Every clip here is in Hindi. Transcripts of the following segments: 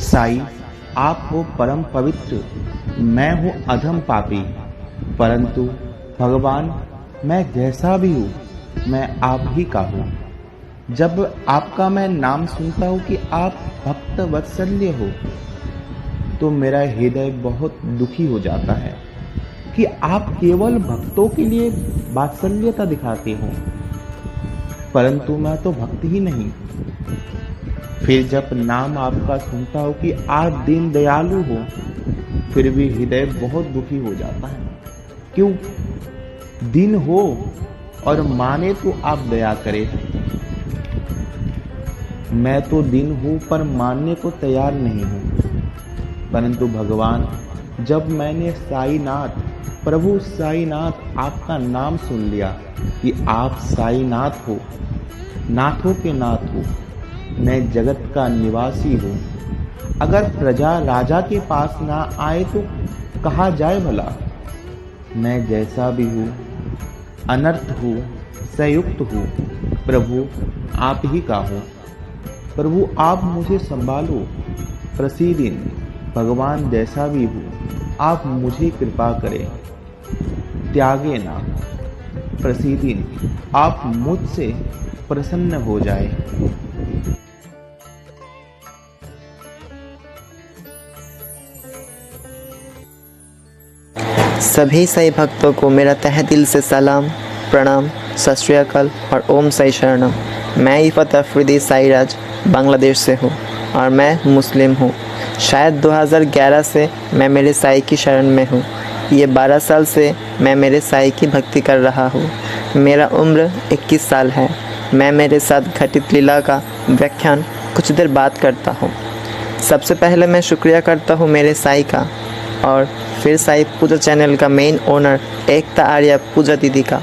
साईं, आप हो परम पवित्र, मैं हूँ अधम पापी, परंतु भगवान मैं जैसा भी हूँ, मैं आप ही का हूँ। जब आपका मैं नाम सुनता हूँ कि आप भक्त वत्सल्य हो, तो मेरा हृदय बहुत दुखी हो जाता है कि आप केवल भक्तों के लिए वात्सल्यता दिखाते हो, परंतु मैं तो भक्त ही नहीं। फिर जब नाम आपका सुनता हूँ कि आप दीन दयालु हो, फिर भी हृदय बहुत दुखी हो जाता है। क्यों? दिन हो और माने तो आप दया करें। मैं तो दिन हूँ पर मानने को तैयार नहीं हूँ। परंतु भगवान, जब मैंने साईनाथ, प्रभु साईनाथ आपका नाम सुन लिया कि आप साईनाथ हो, नाथों के नाथ हो, मैं जगत का निवासी हूँ। अगर प्रजा राजा के पास ना आए तो कहा जाए भला? मैं जैसा भी हूँ, अनर्थ हूँ, संयुक्त हूँ, प्रभु आप ही का हूँ। प्रभु आप मुझे संभालो, प्रसीदिन। भगवान जैसा भी हूँ, आप मुझे कृपा करें, त्यागे ना। प्रसीदिन, आप मुझसे प्रसन्न हो जाए। सभी साईं भक्तों को मेरा तहे दिल से सलाम, प्रणाम, सत श्री अकाल और ओम साई शरणम। मैं इफ़त अफरीदी साईराज बांग्लादेश से हूँ और मैं मुस्लिम हूँ। शायद 2011 से मैं मेरे साईं की शरण में हूँ। ये 12 साल से मैं मेरे साईं की भक्ति कर रहा हूँ। मेरा उम्र 21 साल है। मैं मेरे साथ घटित लीला का व्याख्यान कुछ देर बात करता हूँ। सबसे पहले मैं शुक्रिया करता हूँ मेरे साईं का, और फिर साईं पूजा चैनल का मेन ओनर एकता आर्या पूजा दीदी का।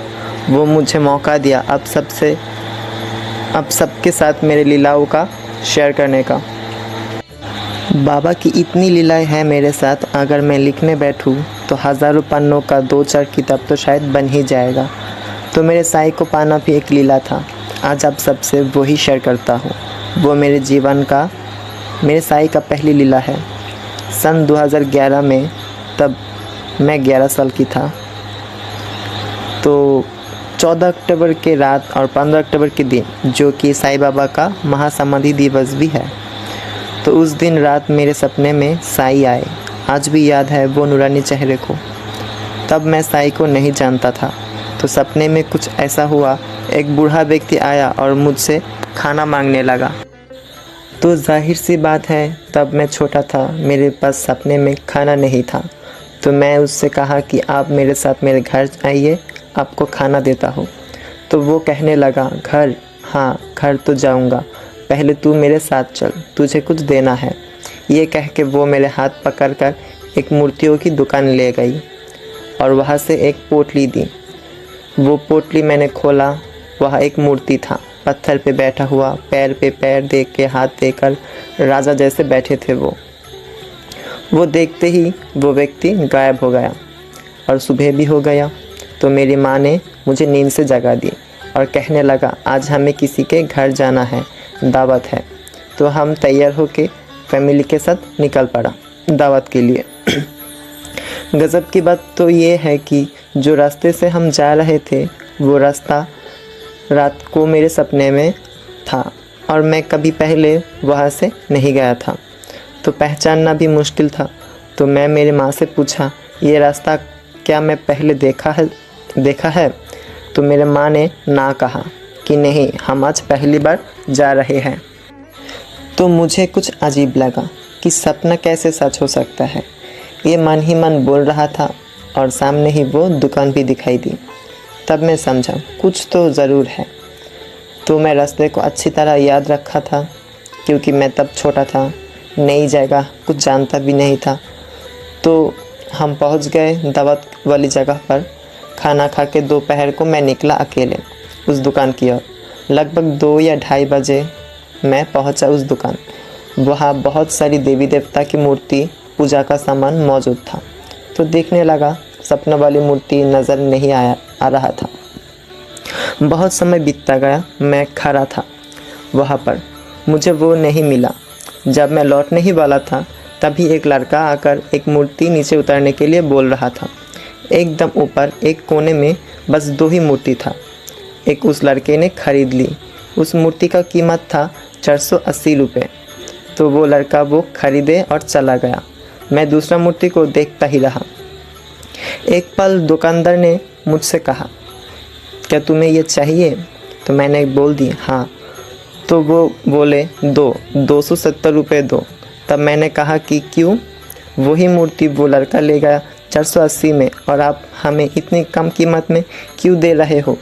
वो मुझे मौका दिया अब सबके साथ मेरे लीलाओं का शेयर करने का। बाबा की इतनी लीलाएं हैं मेरे साथ, अगर मैं लिखने बैठूं तो हज़ारों पन्नों का 2-4 किताब तो शायद बन ही जाएगा। तो मेरे साईं को पाना भी एक लीला था। आज आप सबसे वही शेयर करता हूँ। वो मेरे जीवन का, मेरे साईं का पहली लीला है। सन 2011 में, तब मैं 11 साल की था। तो 14 अक्टूबर के रात और 15 अक्टूबर के दिन, जो कि साईं बाबा का महासमाधि दिवस भी है, तो उस दिन रात मेरे सपने में साईं आए। आज भी याद है वो नूरानी चेहरे को। तब मैं साईं को नहीं जानता था। तो सपने में कुछ ऐसा हुआ, एक बूढ़ा व्यक्ति आया और मुझसे खाना मांगने लगा। तो जाहिर सी बात है, तब मैं छोटा था, मेरे पास सपने में खाना नहीं था। तो मैं उससे कहा कि आप मेरे साथ मेरे घर आइए, आपको खाना देता हूँ। तो वो कहने लगा, घर? हाँ, घर तो जाऊँगा, पहले तू मेरे साथ चल, तुझे कुछ देना है। ये कह के वो मेरे हाथ पकड़कर एक मूर्तियों की दुकान ले गई और वहाँ से एक पोटली दी। वो पोटली मैंने खोला, वहाँ एक मूर्ति था, पत्थर पे बैठा हुआ, पैर पे पैर दे के, हाथ देकर राजा जैसे बैठे थे वो देखते ही वो व्यक्ति गायब हो गया और सुबह भी हो गया। तो मेरी माँ ने मुझे नींद से जगा दी और कहने लगा, आज हमें किसी के घर जाना है, दावत है। तो हम तैयार होके फैमिली के साथ निकल पड़ा दावत के लिए। गज़ब की बात तो ये है कि जो रास्ते से हम जा रहे थे, वो रास्ता रात को मेरे सपने में था और मैं कभी पहले वहाँ से नहीं गया था, तो पहचानना भी मुश्किल था। तो मैं मेरी माँ से पूछा, ये रास्ता क्या मैं पहले देखा है? तो मेरे माँ ने ना कहा कि नहीं, हम आज पहली बार जा रहे हैं। तो मुझे कुछ अजीब लगा कि सपना कैसे सच हो सकता है। ये मन ही मन बोल रहा था और सामने ही वो दुकान भी दिखाई दी। तब मैं समझा कुछ तो ज़रूर है। तो मैं रास्ते को अच्छी तरह याद रखा था, क्योंकि मैं तब छोटा था, नई जगह, कुछ जानता भी नहीं था। तो हम पहुंच गए दावत वाली जगह पर। खाना खा के दोपहर को मैं निकला अकेले उस दुकान की ओर। लगभग 2 या 2:30 बजे मैं पहुंचा उस दुकान। वहाँ बहुत सारी देवी देवता की मूर्ति, पूजा का सामान मौजूद था। तो देखने लगा, सपना वाली मूर्ति नज़र नहीं आ रहा था। बहुत समय बीतता गया, मैं खड़ा था वहाँ पर, मुझे वो नहीं मिला। जब मैं लौटने ही वाला था तभी एक लड़का आकर एक मूर्ति नीचे उतारने के लिए बोल रहा था। एकदम ऊपर एक कोने में बस 2 ही मूर्ति था। एक उस लड़के ने खरीद ली। उस मूर्ति का कीमत था 480 रुपये। तो वो लड़का वो खरीदे और चला गया। मैं दूसरा मूर्ति को देखता ही रहा। एक पल दुकानदार ने मुझसे कहा, क्या तुम्हें ये चाहिए? तो मैंने बोल दी हाँ। तो वो बोले 270 रुपये दो। तब मैंने कहा कि क्यों? वही मूर्ति वो लड़का ले गया 480 में और आप हमें इतनी कम कीमत में क्यों दे रहे हो?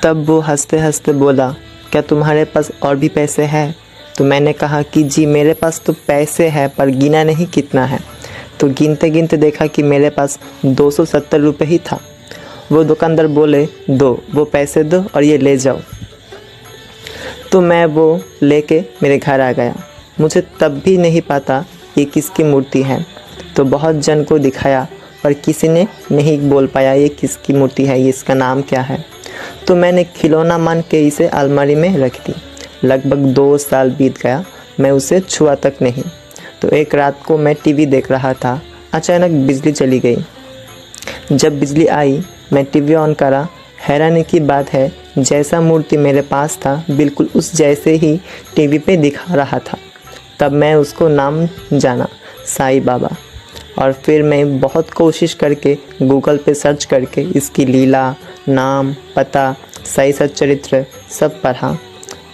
तब वो हंसते हंसते बोला, क्या तुम्हारे पास और भी पैसे हैं? तो मैंने कहा कि जी मेरे पास तो पैसे हैं पर गिना नहीं कितना है। तो गिनते गिनते देखा कि मेरे पास 270 रुपये ही था। वो दुकानदार बोले वो पैसे दो और ये ले जाओ। तो मैं वो लेके मेरे घर आ गया। मुझे तब भी नहीं पता ये किसकी मूर्ति है। तो बहुत जन को दिखाया पर किसी ने नहीं बोल पाया ये किसकी मूर्ति है, ये इसका नाम क्या है। तो मैंने खिलौना मान के इसे अलमारी में रख दी। लगभग 2 साल बीत गया, मैं उसे छुआ तक नहीं। तो एक रात को मैं टीवी देख रहा था, अचानक बिजली चली गई। जब बिजली आई मैं टीवी ऑन करा। हैरानी की बात है, जैसा मूर्ति मेरे पास था बिल्कुल उस जैसे ही टीवी पे दिखा रहा था। तब मैं उसको नाम जाना, साईं बाबा। और फिर मैं बहुत कोशिश करके गूगल पे सर्च करके इसकी लीला, नाम, पता, साईं सच्चरित्र सब पढ़ा।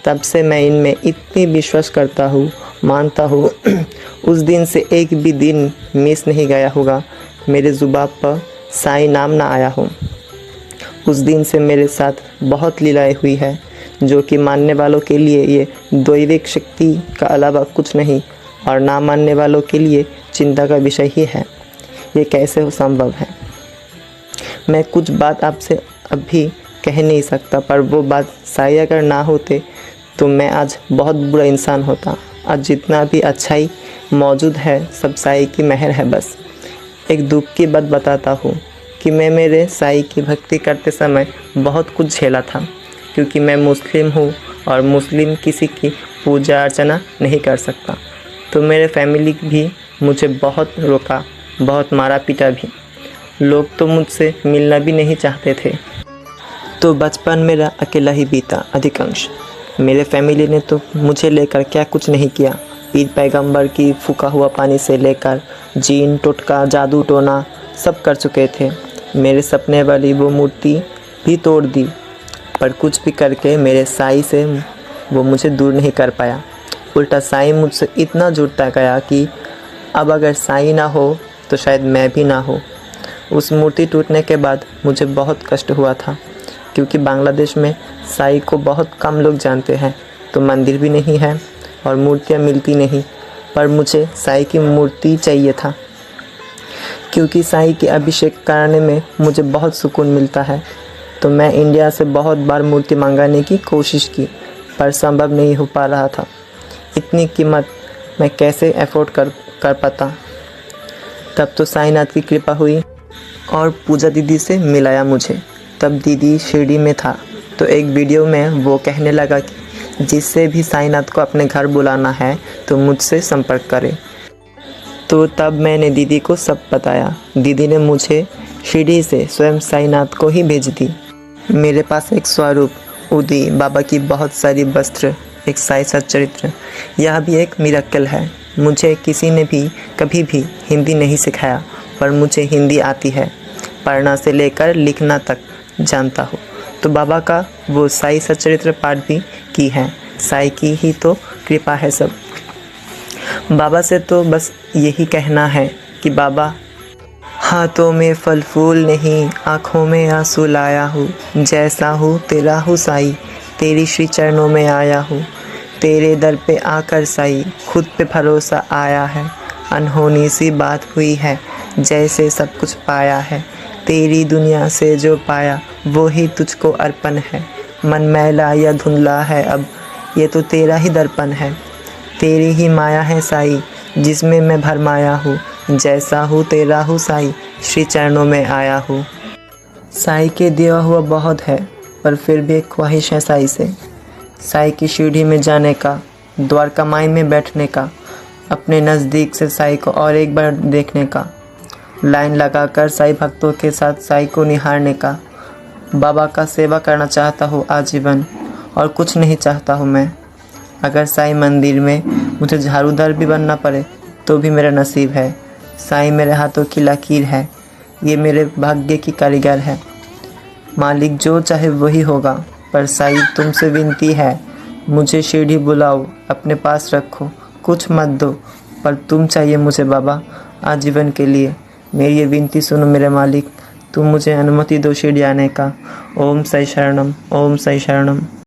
तब से मैं इनमें इतनी विश्वास करता हूँ, मानता हूँ। उस दिन से एक भी दिन मिस नहीं गया होगा मेरे ज़ुबान पर साईं नाम ना आया हो। उस दिन से मेरे साथ बहुत लीलाएं हुई है, जो कि मानने वालों के लिए ये दैविक शक्ति का अलावा कुछ नहीं और ना मानने वालों के लिए चिंता का विषय ही है। ये कैसे संभव है? मैं कुछ बात आपसे अभी कह नहीं सकता, पर वो बात साईं अगर ना होते तो मैं आज बहुत बुरा इंसान होता। आज जितना भी अच्छाई मौजूद है सब साईं की मेहर है। बस एक दुख की बात बताता हूँ कि मैं मेरे साईं की भक्ति करते समय बहुत कुछ झेला था, क्योंकि मैं मुस्लिम हूँ और मुस्लिम किसी की पूजा अर्चना नहीं कर सकता। तो मेरे फैमिली भी मुझे बहुत रोका, बहुत मारा पीटा भी। लोग तो मुझसे मिलना भी नहीं चाहते थे। तो बचपन मेरा अकेला ही बीता अधिकांश। मेरे फैमिली ने तो मुझे लेकर क्या कुछ नहीं किया। पीर पैगंबर की फूका हुआ पानी से लेकर जीन, टोटका, जादू टोना सब कर चुके थे। मेरे सपने वाली वो मूर्ति भी तोड़ दी, पर कुछ भी करके मेरे साईं से वो मुझे दूर नहीं कर पाया। उल्टा साईं मुझसे इतना जुड़ता गया कि अब अगर साईं ना हो तो शायद मैं भी ना हो। उस मूर्ति टूटने के बाद मुझे बहुत कष्ट हुआ था, क्योंकि बांग्लादेश में साईं को बहुत कम लोग जानते हैं। तो मंदिर भी नहीं है और मूर्तियाँ मिलती नहीं, पर मुझे साईं की मूर्ति चाहिए था, क्योंकि साईं के अभिषेक कराने में मुझे बहुत सुकून मिलता है। तो मैं इंडिया से बहुत बार मूर्ति मंगाने की कोशिश की, पर संभव नहीं हो पा रहा था। इतनी कीमत मैं कैसे अफोर्ड कर पाता। तब तो साईंनाथ की कृपा हुई और पूजा दीदी से मिलाया मुझे। तब दीदी शिरडी में था, तो एक वीडियो में वो कहने लगा कि जिससे भी साईंनाथ को अपने घर बुलाना है तो मुझसे संपर्क करे। तो तब मैंने दीदी को सब बताया। दीदी ने मुझे शिरडी से स्वयं साईंनाथ को ही भेज दी। मेरे पास एक स्वरूप, उदी, बाबा की बहुत सारी वस्त्र, एक साईं सच्चरित्र, यह भी एक मिरेकल है। मुझे किसी ने भी कभी भी हिंदी नहीं सिखाया, पर मुझे हिंदी आती है। पढ़ना से लेकर लिखना तक जानता हूँ। तो बाबा का वो साईं सच्चरित्र पाठ भी की है। साईं की ही तो कृपा है सब। बाबा से तो बस यही कहना है कि बाबा, हाथों में फल फूल नहीं, आँखों में आंसू लाया हूँ। जैसा हूँ तेरा हूँ साईं, तेरी श्री चरणों में आया हूँ। तेरे दर पे आकर साईं, खुद पे भरोसा आया है। अनहोनी सी बात हुई है, जैसे सब कुछ पाया है। तेरी दुनिया से जो पाया वो ही तुझको अर्पण है। मन मैला या धुंधला है अब, ये तो तेरा ही दर्पण है। तेरी ही माया है साईं, जिसमें मैं भरमाया हूँ। जैसा हूँ तेरा हूँ साईं, श्री चरणों में आया हूँ। साईं के दिया हुआ बहुत है, पर फिर भी एक ख्वाहिश है साईं से, साईं की शिरडी में जाने का। द्वारका माई में बैठने का, अपने नज़दीक से साईं को और एक बार देखने का, लाइन लगाकर साईं भक्तों के साथ साईं को निहारने का। बाबा का सेवा करना चाहता हूँ आजीवन, और कुछ नहीं चाहता हूँ मैं। अगर साईं मंदिर में मुझे झाड़ूदार भी बनना पड़े तो भी मेरा नसीब है। साईं मेरे हाथों की लकीर है, ये मेरे भाग्य की कारीगर है। मालिक जो चाहे वही होगा, पर साईं तुमसे विनती है, मुझे शिरडी बुलाओ, अपने पास रखो, कुछ मत दो, पर तुम चाहिए मुझे बाबा आजीवन के लिए। मेरी ये विनती सुनो मेरे मालिक, तुम मुझे अनुमति दो शिरडी आने का। ओम साई शरणम, ओम साई शरणम।